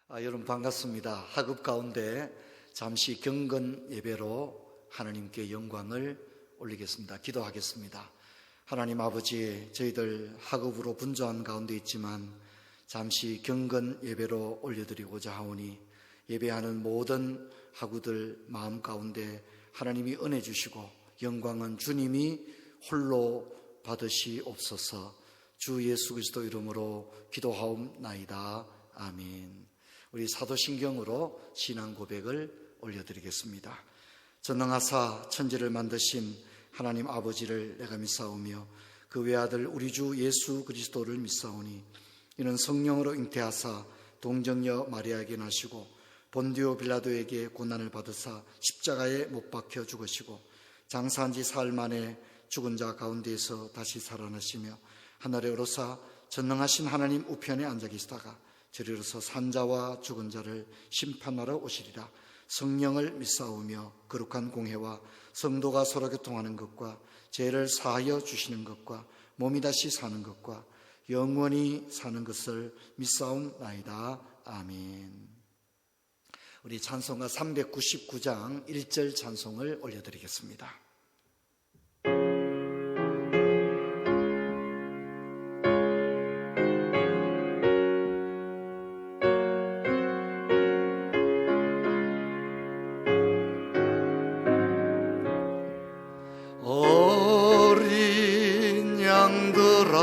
여러분 반갑습니다. 하급 가운데 잠시 경건 예배로 하나님께 영광을 올리겠습니다. 기도하겠습니다. 하나님 아버지, 저희들 하급으로 분주한 가운데 있지만 잠시 경건 예배로 올려드리고자 하오니 예배하는 모든 하구들 마음 가운데 하나님이 은혜 주시고 영광은 주님이 홀로 받으시옵소서. 주 예수 그리스도 이름으로 기도하옵나이다. 아멘. 우리 사도신경으로 신앙 고백을 올려드리겠습니다. 전능하사 천지를 만드신 하나님 아버지를 내가 믿사오며 그 외아들 우리 주 예수 그리스도를 믿사오니 이는 성령으로 잉태하사 동정녀 마리아에게 나시고 본디오 빌라도에게 고난을 받으사 십자가에 못 박혀 죽으시고 장사한 지 사흘 만에 죽은 자 가운데에서 다시 살아나시며 하늘에 오르사 전능하신 하나님 우편에 앉아 계시다가 저리로서 산자와 죽은 자를 심판하러 오시리라. 성령을 믿사오며 거룩한 공회와 성도가 서로 교통하는 것과 죄를 사하여 주시는 것과 몸이 다시 사는 것과 영원히 사는 것을 믿사옵나이다. 아멘. 우리 찬송가 399장 1절 찬송을 올려드리겠습니다. 어린 양들아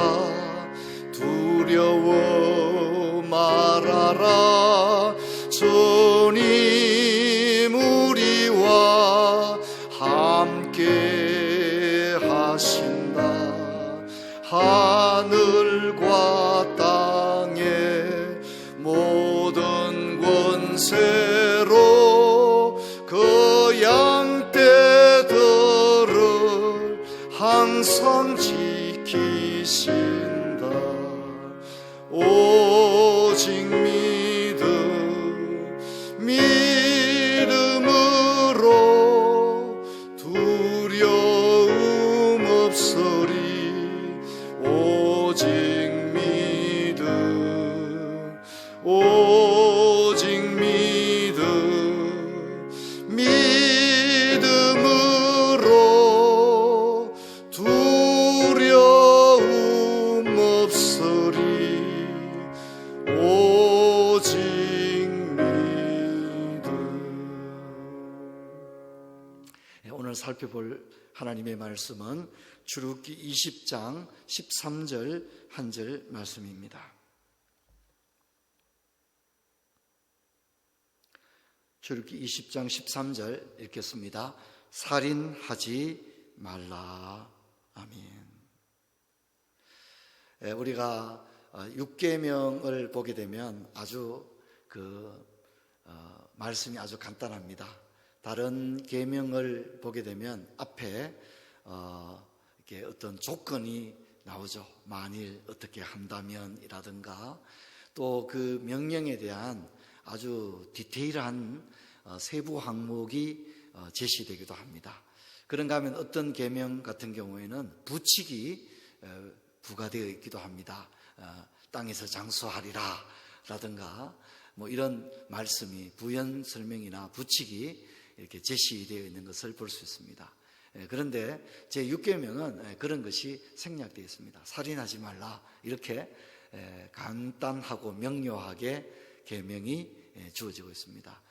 두려워 말아라. 주님 우리와 함께 하신다. 하늘과 땅의 모든 권세로 그 양떼들을 항상 지키신다. 오직 믿음으로 두려움 없으리. 오직 믿음으로 두려움 없으리. 오직 믿음. 오늘 살펴볼 하나님의 말씀은 출애굽기 20장 13절 한 절 말씀입니다. 출애굽기 20장 13절 읽겠습니다. 살인하지 말라. 아멘. 우리가 6계명을 보게 되면 아주 말씀이 아주 간단합니다. 다른 계명을 보게 되면 앞에 이렇게 어떤 조건이 나오죠. 만일 어떻게 한다면이라든가 또 그 명령에 대한 아주 디테일한 세부 항목이 제시되기도 합니다. 그런가 하면 어떤 계명 같은 경우에는 부칙이 부과되어 있기도 합니다. 땅에서 장수하리라 라든가 뭐 이런 말씀이 부연 설명이나 부칙이 이렇게 제시되어 있는 것을 볼 수 있습니다. 그런데 제6계명은 그런 것이 생략되어 있습니다. 살인하지 말라 이렇게 간단하고 명료하게 계명이 주어지고 있습니다.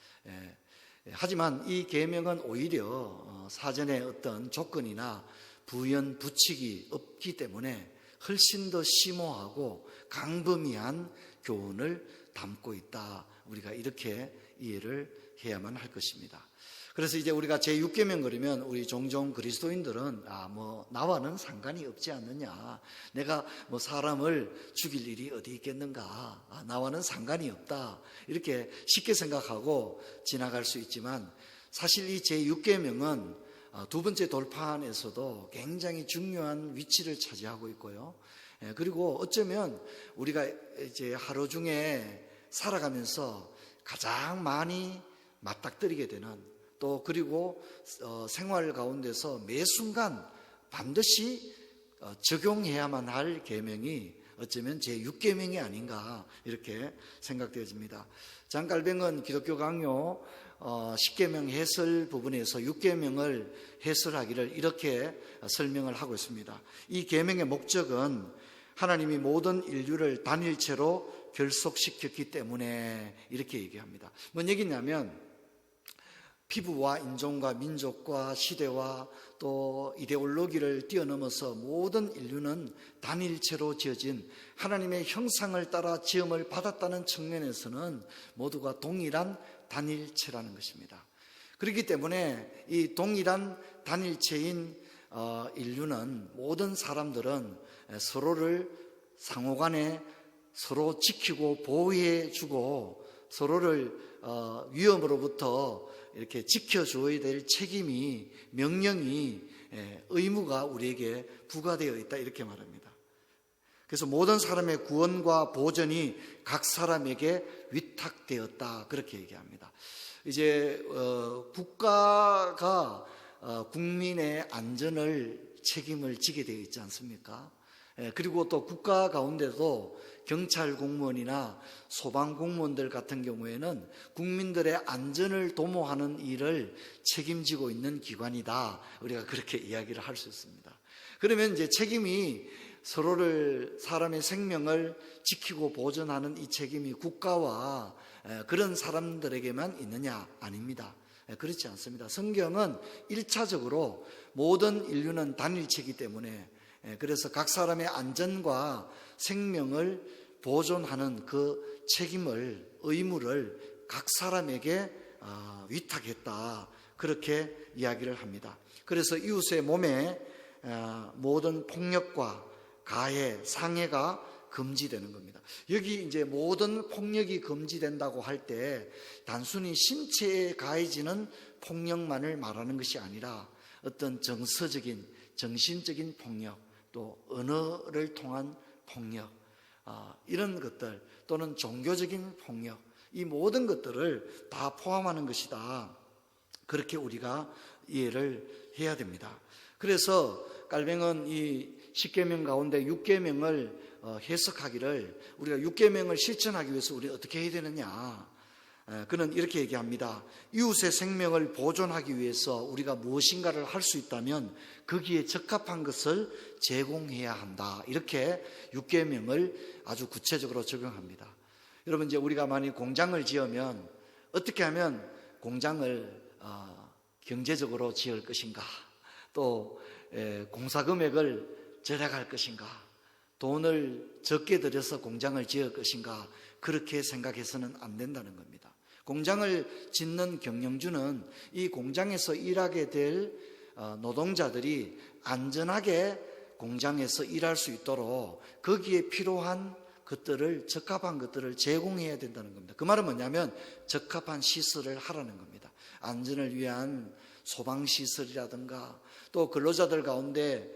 하지만 이 계명은 오히려 사전에 어떤 조건이나 부연 부칙이 없기 때문에 훨씬 더 심오하고 강범위한 교훈을 담고 있다. 우리가 이렇게 이해를 해야만 할 것입니다. 그래서 이제 우리가 제6계명 그러면 우리 종종 그리스도인들은 나와는 상관이 없지 않느냐. 내가 사람을 죽일 일이 어디 있겠는가. 나와는 상관이 없다. 이렇게 쉽게 생각하고 지나갈 수 있지만 사실 이 제6계명은 두 번째 돌판에서도 굉장히 중요한 위치를 차지하고 있고요. 그리고 어쩌면 우리가 이제 하루 중에 살아가면서 가장 많이 맞닥뜨리게 되는 또 그리고 생활 가운데서 매 순간 반드시 적용해야만 할 계명이 어쩌면 제6계명이 아닌가 이렇게 생각되어집니다. 장갈뱅은 기독교 강요 10계명 해설 부분에서 6계명을 해설하기를 이렇게 설명을 하고 있습니다. 이 계명의 목적은 하나님이 모든 인류를 단일체로 결속시켰기 때문에 이렇게 얘기합니다. 뭔 얘기냐면 피부와 인종과 민족과 시대와 또 이데올로기를 뛰어넘어서 모든 인류는 단일체로 지어진 하나님의 형상을 따라 지음을 받았다는 측면에서는 모두가 동일한 단일체라는 것입니다. 그렇기 때문에 이 동일한 단일체인 인류는 모든 사람들은 서로를 상호간에 서로 지키고 보호해주고 서로를 위험으로부터 이렇게 지켜줘야 될 책임이, 명령이, 의무가 우리에게 부과되어 있다 이렇게 말합니다. 그래서 모든 사람의 구원과 보전이 각 사람에게 위탁되었다 그렇게 얘기합니다. 이제 국가가 국민의 안전을 책임을 지게 되어 있지 않습니까? 그리고 또 국가 가운데도 경찰 공무원이나 소방 공무원들 같은 경우에는 국민들의 안전을 도모하는 일을 책임지고 있는 기관이다. 우리가 그렇게 이야기를 할 수 있습니다. 그러면 이제 책임이 서로를 사람의 생명을 지키고 보존하는 이 책임이 국가와 그런 사람들에게만 있느냐? 아닙니다. 그렇지 않습니다. 성경은 1차적으로 모든 인류는 단일체이기 때문에 그래서 각 사람의 안전과 생명을 보존하는 그 책임을, 의무를 각 사람에게 위탁했다. 그렇게 이야기를 합니다. 그래서 이웃의 몸에 모든 폭력과 가해, 상해가 금지되는 겁니다. 여기 이제 모든 폭력이 금지된다고 할 때 단순히 신체에 가해지는 폭력만을 말하는 것이 아니라 어떤 정서적인, 정신적인 폭력, 또 언어를 통한 폭력, 이런 것들 또는 종교적인 폭력, 이 모든 것들을 다 포함하는 것이다. 그렇게 우리가 이해를 해야 됩니다. 그래서 깔뱅은 이 10계명 가운데 6계명을 해석하기를 우리가 6계명을 실천하기 위해서 우리 어떻게 해야 되느냐. 그는 이렇게 얘기합니다. 이웃의 생명을 보존하기 위해서 우리가 무엇인가를 할 수 있다면 거기에 적합한 것을 제공해야 한다. 이렇게 6계명을 아주 구체적으로 적용합니다. 여러분 이제 우리가 만약 공장을 지으면 어떻게 하면 공장을 경제적으로 지을 것인가, 또 공사 금액을 절약할 것인가, 돈을 적게 들여서 공장을 지을 것인가, 그렇게 생각해서는 안 된다는 겁니다. 공장을 짓는 경영주는 이 공장에서 일하게 될 노동자들이 안전하게 공장에서 일할 수 있도록 거기에 필요한 것들을, 적합한 것들을 제공해야 된다는 겁니다. 그 말은 뭐냐면 적합한 시설을 하라는 겁니다. 안전을 위한 소방시설이라든가, 또 근로자들 가운데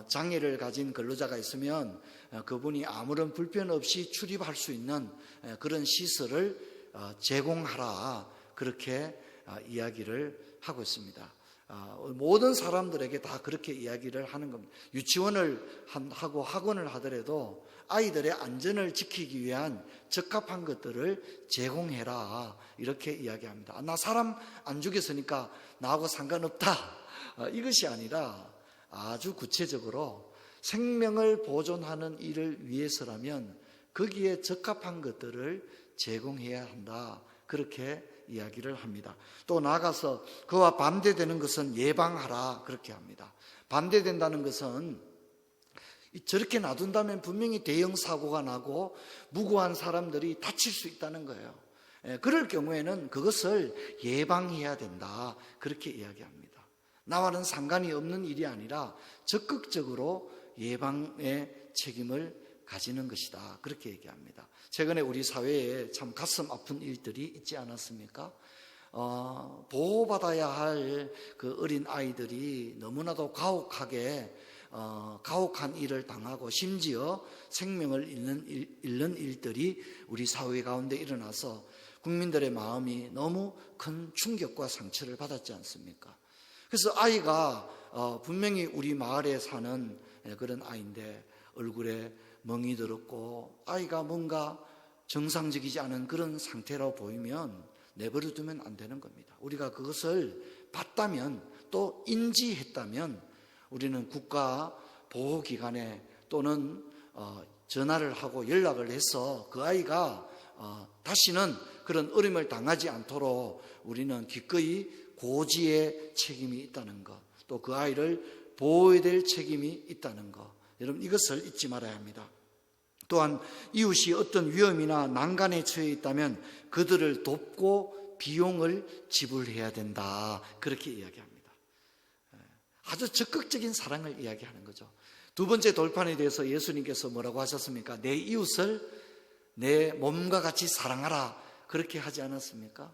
장애를 가진 근로자가 있으면 그분이 아무런 불편 없이 출입할 수 있는 그런 시설을 제공하라. 그렇게 이야기를 하고 있습니다. 모든 사람들에게 다 그렇게 이야기를 하는 겁니다. 유치원을 하고 학원을 하더라도 아이들의 안전을 지키기 위한 적합한 것들을 제공해라. 이렇게 이야기합니다. 나 사람 안 죽였으니까 나하고 상관없다. 이것이 아니라 아주 구체적으로 생명을 보존하는 일을 위해서라면 거기에 적합한 것들을 제공해야 한다. 그렇게 이야기를 합니다. 또 나아가서 그와 반대되는 것은 예방하라. 그렇게 합니다. 반대된다는 것은 저렇게 놔둔다면 분명히 대형 사고가 나고 무고한 사람들이 다칠 수 있다는 거예요. 그럴 경우에는 그것을 예방해야 된다. 그렇게 이야기합니다. 나와는 상관이 없는 일이 아니라 적극적으로 예방의 책임을 가지는 것이다. 그렇게 얘기합니다. 최근에 우리 사회에 참 가슴 아픈 일들이 있지 않았습니까? 보호받아야 할 그 어린 아이들이 너무나도 가혹한 일을 당하고 심지어 생명을 잃는 일들이 우리 사회 가운데 일어나서 국민들의 마음이 너무 큰 충격과 상처를 받았지 않습니까? 그래서 아이가 분명히 우리 마을에 사는 그런 아이인데 얼굴에 멍이 들었고 아이가 뭔가 정상적이지 않은 그런 상태라고 보이면 내버려 두면 안 되는 겁니다. 우리가 그것을 봤다면 또 인지했다면 우리는 국가 보호기관에 또는 전화를 하고 연락을 해서 그 아이가 다시는 그런 어려움을 당하지 않도록 우리는 기꺼이 고지의 책임이 있다는 것, 또 그 아이를 보호해야 될 책임이 있다는 것, 여러분 이것을 잊지 말아야 합니다. 또한 이웃이 어떤 위험이나 난간에 처해 있다면 그들을 돕고 비용을 지불해야 된다, 그렇게 이야기합니다. 아주 적극적인 사랑을 이야기하는 거죠. 두 번째 돌판에 대해서 예수님께서 뭐라고 하셨습니까? 내 이웃을 내 몸과 같이 사랑하라, 그렇게 하지 않았습니까?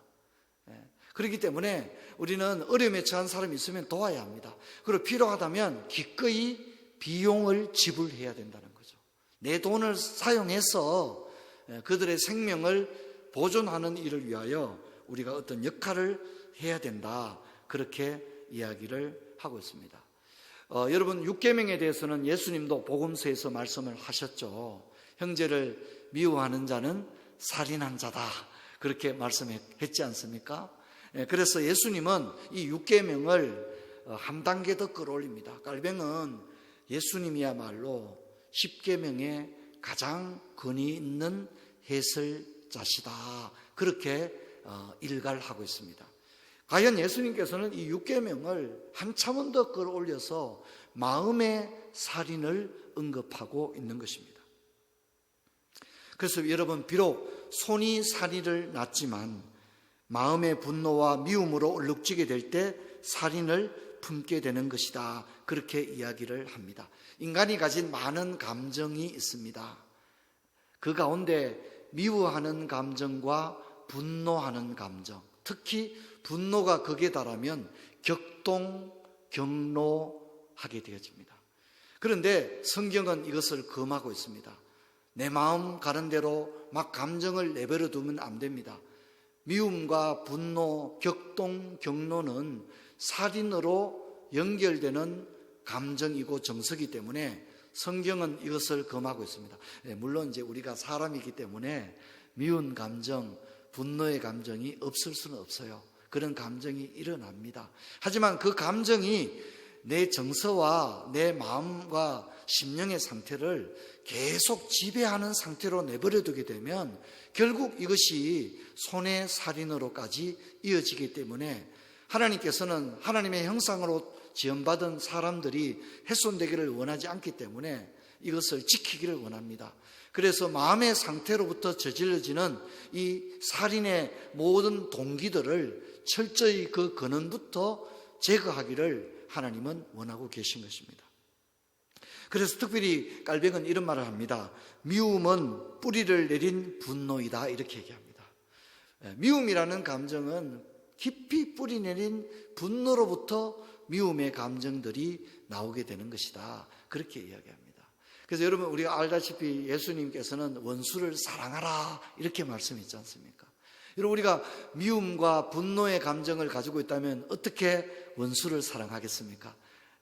그렇기 때문에 우리는 어려움에 처한 사람이 있으면 도와야 합니다. 그리고 필요하다면 기꺼이 비용을 지불해야 된다는 거죠. 내 돈을 사용해서 그들의 생명을 보존하는 일을 위하여 우리가 어떤 역할을 해야 된다, 그렇게 이야기를 하고 있습니다. 여러분, 육계명에 대해서는 예수님도 복음서에서 말씀을 하셨죠. 형제를 미워하는 자는 살인한 자다, 그렇게 말씀했지 않습니까? 그래서 예수님은 이 육계명을 한 단계 더 끌어올립니다. 깔뱅은 예수님이야말로 십계명의 가장 권위 있는 해설자시다, 그렇게 일갈하고 있습니다. 과연 예수님께서는 이 육계명을 한 차원 더 끌어올려서 마음의 살인을 언급하고 있는 것입니다. 그래서 여러분, 비록 손이 살인을 낳지만 마음의 분노와 미움으로 얼룩지게 될 때 살인을 품게 되는 것이다, 그렇게 이야기를 합니다. 인간이 가진 많은 감정이 있습니다. 그 가운데 미워하는 감정과 분노하는 감정, 특히 분노가 극에 달하면 격동, 격노하게 되어집니다. 그런데 성경은 이것을 금하고 있습니다. 내 마음 가는 대로 막 감정을 내버려 두면 안 됩니다. 미움과 분노, 격동, 격노는 살인으로 연결되는 감정이고 정서이기 때문에 성경은 이것을 금하고 있습니다. 물론 이제 우리가 사람이기 때문에 미운 감정, 분노의 감정이 없을 수는 없어요. 그런 감정이 일어납니다. 하지만 그 감정이 내 정서와 내 마음과 심령의 상태를 계속 지배하는 상태로 내버려두게 되면 결국 이것이 손의 살인으로까지 이어지기 때문에 하나님께서는 하나님의 형상으로 지음받은 사람들이 훼손되기를 원하지 않기 때문에 이것을 지키기를 원합니다. 그래서 마음의 상태로부터 저질러지는 이 살인의 모든 동기들을 철저히 그 근원부터 제거하기를 하나님은 원하고 계신 것입니다. 그래서 특별히 깔뱅은 이런 말을 합니다. 미움은 뿌리를 내린 분노이다, 이렇게 얘기합니다. 미움이라는 감정은 깊이 뿌리 내린 분노로부터 미움의 감정들이 나오게 되는 것이다, 그렇게 이야기합니다. 그래서 여러분, 우리가 알다시피 예수님께서는 원수를 사랑하라, 이렇게 말씀했지 않습니까? 여러분, 우리가 미움과 분노의 감정을 가지고 있다면 어떻게 원수를 사랑하겠습니까?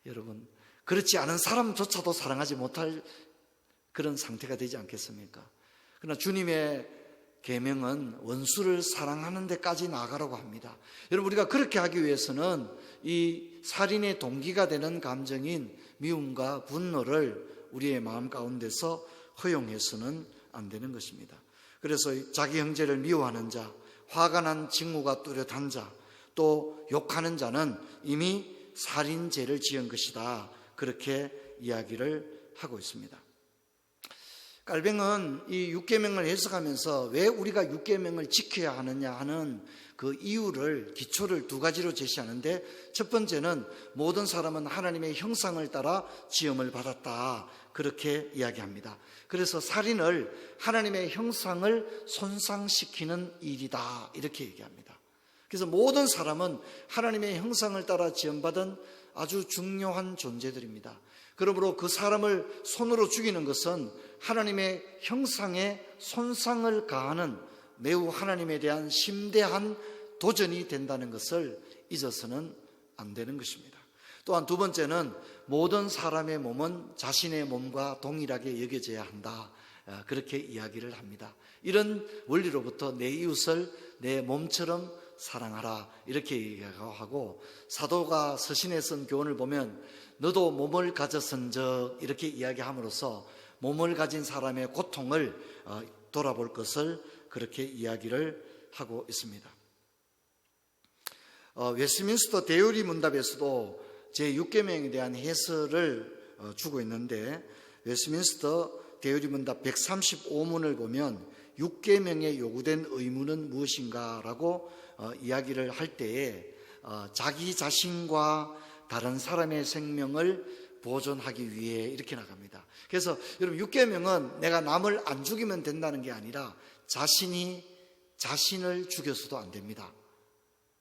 여러분, 그렇지 않은 사람조차도 사랑하지 못할 그런 상태가 되지 않겠습니까? 그러나 주님의 계명은 원수를 사랑하는 데까지 나아가라고 합니다. 여러분, 우리가 그렇게 하기 위해서는 이 살인의 동기가 되는 감정인 미움과 분노를 우리의 마음 가운데서 허용해서는 안 되는 것입니다. 그래서 자기 형제를 미워하는 자, 화가 난 직무가 뚜렷한 자, 또 욕하는 자는 이미 살인죄를 지은 것이다, 그렇게 이야기를 하고 있습니다. 깔뱅은 이 육계명을 해석하면서 왜 우리가 육계명을 지켜야 하느냐 하는 그 이유를, 기초를 두 가지로 제시하는데, 첫 번째는 모든 사람은 하나님의 형상을 따라 지음을 받았다, 그렇게 이야기합니다. 그래서 살인을 하나님의 형상을 손상시키는 일이다, 이렇게 얘기합니다. 그래서 모든 사람은 하나님의 형상을 따라 지음받은 아주 중요한 존재들입니다. 그러므로 그 사람을 손으로 죽이는 것은 하나님의 형상에 손상을 가하는 매우 하나님에 대한 심대한 도전이 된다는 것을 잊어서는 안 되는 것입니다. 또한 두 번째는 모든 사람의 몸은 자신의 몸과 동일하게 여겨져야 한다. 그렇게 이야기를 합니다. 이런 원리로부터 내 이웃을 내 몸처럼 사랑하라 이렇게 얘기하고, 사도가 서신에 쓴 교훈을 보면 너도 몸을 가졌은즉 이렇게 이야기함으로써 몸을 가진 사람의 고통을 돌아볼 것을 그렇게 이야기를 하고 있습니다. 웨스트민스터 대의리 문답에서도 제6계명에 대한 해설을 주고 있는데, 웨스트민스터 대의리 문답 135문을 보면 6계명에 요구된 의무는 무엇인가 라고 이야기를 할 때에 자기 자신과 다른 사람의 생명을 보존하기 위해 이렇게 나갑니다. 그래서 여러분, 6계명은 내가 남을 안 죽이면 된다는 게 아니라 자신이 자신을 죽여서도 안 됩니다.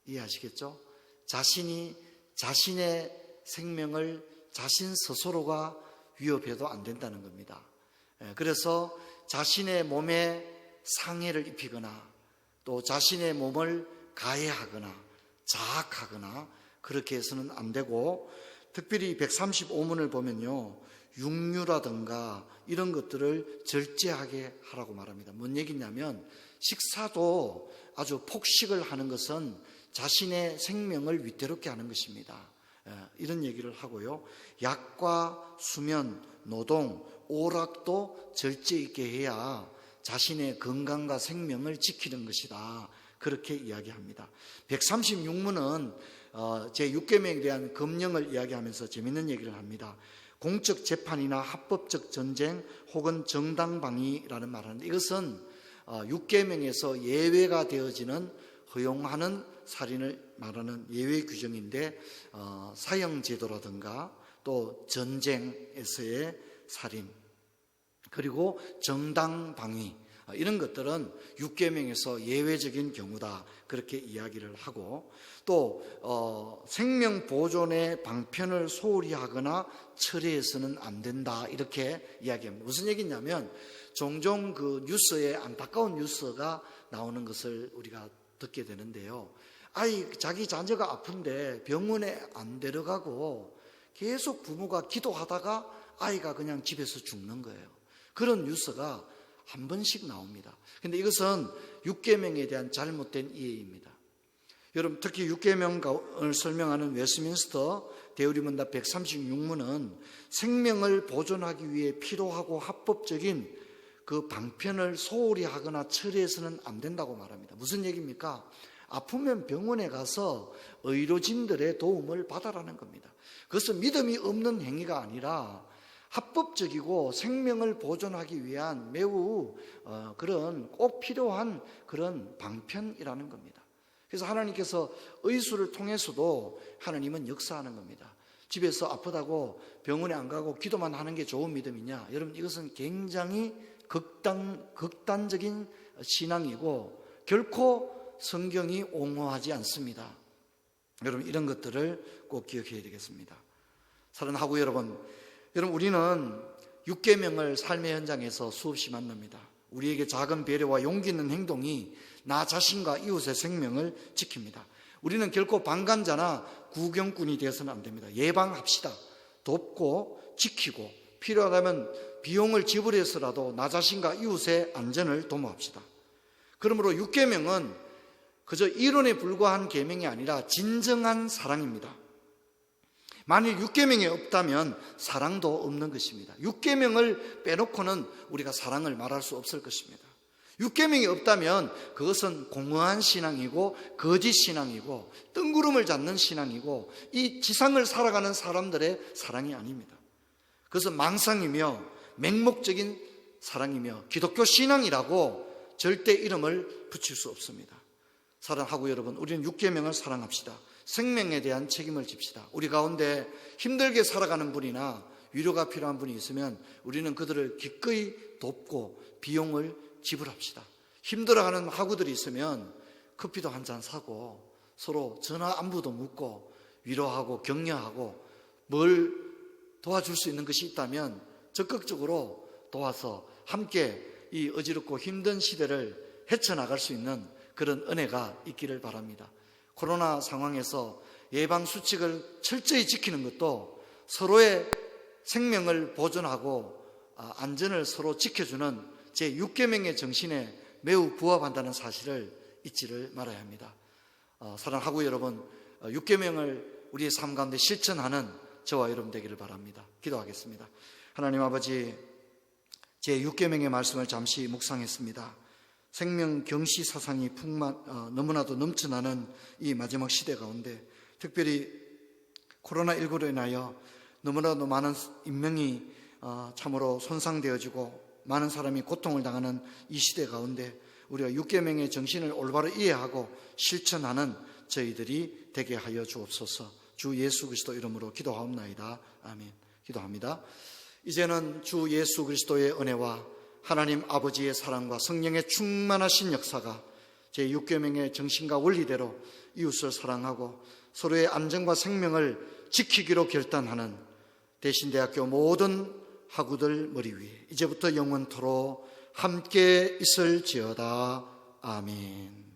이해하시겠죠? 자신이 자신의 생명을 자신 스스로가 위협해도 안 된다는 겁니다. 그래서 자신의 몸에 상해를 입히거나 또 자신의 몸을 가해하거나 자학하거나 그렇게 해서는 안 되고, 특별히 135문을 보면요, 육류라든가 이런 것들을 절제하게 하라고 말합니다. 뭔 얘기냐면 식사도 아주 폭식을 하는 것은 자신의 생명을 위태롭게 하는 것입니다. 이런 얘기를 하고요, 약과 수면, 노동, 오락도 절제 있게 해야 자신의 건강과 생명을 지키는 것이다. 그렇게 이야기합니다. 136문은 제6계명에 대한 금령을 이야기하면서 재밌는 얘기를 합니다. 공적 재판이나 합법적 전쟁 혹은 정당방위라는 말을 하는데, 이것은 6계명에서 예외가 되어지는 허용하는 살인을 말하는 예외 규정인데, 사형제도라든가 또 전쟁에서의 살인, 그리고 정당방위, 이런 것들은 6계명에서 예외적인 경우다. 그렇게 이야기를 하고, 또 생명 보존의 방편을 소홀히 하거나 철회해서는 안 된다. 이렇게 이야기합니다. 무슨 얘기냐면, 종종 그 뉴스에 안타까운 뉴스가 나오는 것을 우리가 듣게 되는데요, 자기 자녀가 아픈데 병원에 안 데려가고 계속 부모가 기도하다가 아이가 그냥 집에서 죽는 거예요. 그런 뉴스가 한 번씩 나옵니다. 그런데 이것은 6계명에 대한 잘못된 이해입니다. 여러분, 특히 6계명을 설명하는 웨스트민스터 대의리 문답 136문은 생명을 보존하기 위해 필요하고 합법적인 그 방편을 소홀히 하거나 처리해서는 안 된다고 말합니다. 무슨 얘기입니까? 아프면 병원에 가서 의료진들의 도움을 받아라는 겁니다. 그것은 믿음이 없는 행위가 아니라 합법적이고 생명을 보존하기 위한 매우 그런 꼭 필요한 그런 방편이라는 겁니다. 그래서 하나님께서 의수를 통해서도 하나님은 역사하는 겁니다. 집에서 아프다고 병원에 안 가고 기도만 하는 게 좋은 믿음이냐? 여러분, 이것은 굉장히 극단적인 신앙이고 결코 성경이 옹호하지 않습니다. 여러분, 이런 것들을 꼭 기억해야 되겠습니다. 사랑하고 여러분, 우리는 6계명을 삶의 현장에서 수없이 만납니다. 우리에게 작은 배려와 용기 있는 행동이 나 자신과 이웃의 생명을 지킵니다. 우리는 결코 방관자나 구경꾼이 되어서는 안 됩니다. 예방합시다. 돕고 지키고 필요하다면 비용을 지불해서라도 나 자신과 이웃의 안전을 도모합시다. 그러므로 6계명은 그저 이론에 불과한 계명이 아니라 진정한 사랑입니다. 만일 6계명이 없다면 사랑도 없는 것입니다. 6계명을 빼놓고는 우리가 사랑을 말할 수 없을 것입니다. 6계명이 없다면 그것은 공허한 신앙이고 거짓 신앙이고 뜬구름을 잡는 신앙이고 이 지상을 살아가는 사람들의 사랑이 아닙니다. 그것은 망상이며 맹목적인 사랑이며 기독교 신앙이라고 절대 이름을 붙일 수 없습니다. 사랑하고 여러분, 우리는 6계명을 사랑합시다. 생명에 대한 책임을 집시다. 우리 가운데 힘들게 살아가는 분이나 위로가 필요한 분이 있으면 우리는 그들을 기꺼이 돕고 비용을 지불합시다. 힘들어하는 학우들이 있으면 커피도 한 잔 사고 서로 전화 안부도 묻고 위로하고 격려하고 뭘 도와줄 수 있는 것이 있다면 적극적으로 도와서 함께 이 어지럽고 힘든 시대를 헤쳐나갈 수 있는 그런 은혜가 있기를 바랍니다. 코로나 상황에서 예방수칙을 철저히 지키는 것도 서로의 생명을 보존하고 안전을 서로 지켜주는 제6계명의 정신에 매우 부합한다는 사실을 잊지를 말아야 합니다. 사랑하고 여러분, 6계명을 우리의 삶 가운데 실천하는 저와 여러분 되기를 바랍니다. 기도하겠습니다. 하나님 아버지, 제6계명의 말씀을 잠시 묵상했습니다. 생명 경시 사상이 너무나도 넘쳐나는 이 마지막 시대 가운데 특별히 코로나19로 인하여 너무나도 많은 인명이 참으로 손상되어지고 많은 사람이 고통을 당하는 이 시대 가운데 우리가 6계명의 정신을 올바로 이해하고 실천하는 저희들이 되게 하여 주옵소서. 주 예수 그리스도 이름으로 기도하옵나이다. 아멘. 기도합니다. 이제는 주 예수 그리스도의 은혜와 하나님 아버지의 사랑과 성령의 충만하신 역사가 제6계명의 정신과 원리대로 이웃을 사랑하고 서로의 안전과 생명을 지키기로 결단하는 대신대학교 모든 학우들 머리 위에 이제부터 영원토록 함께 있을지어다. 아멘.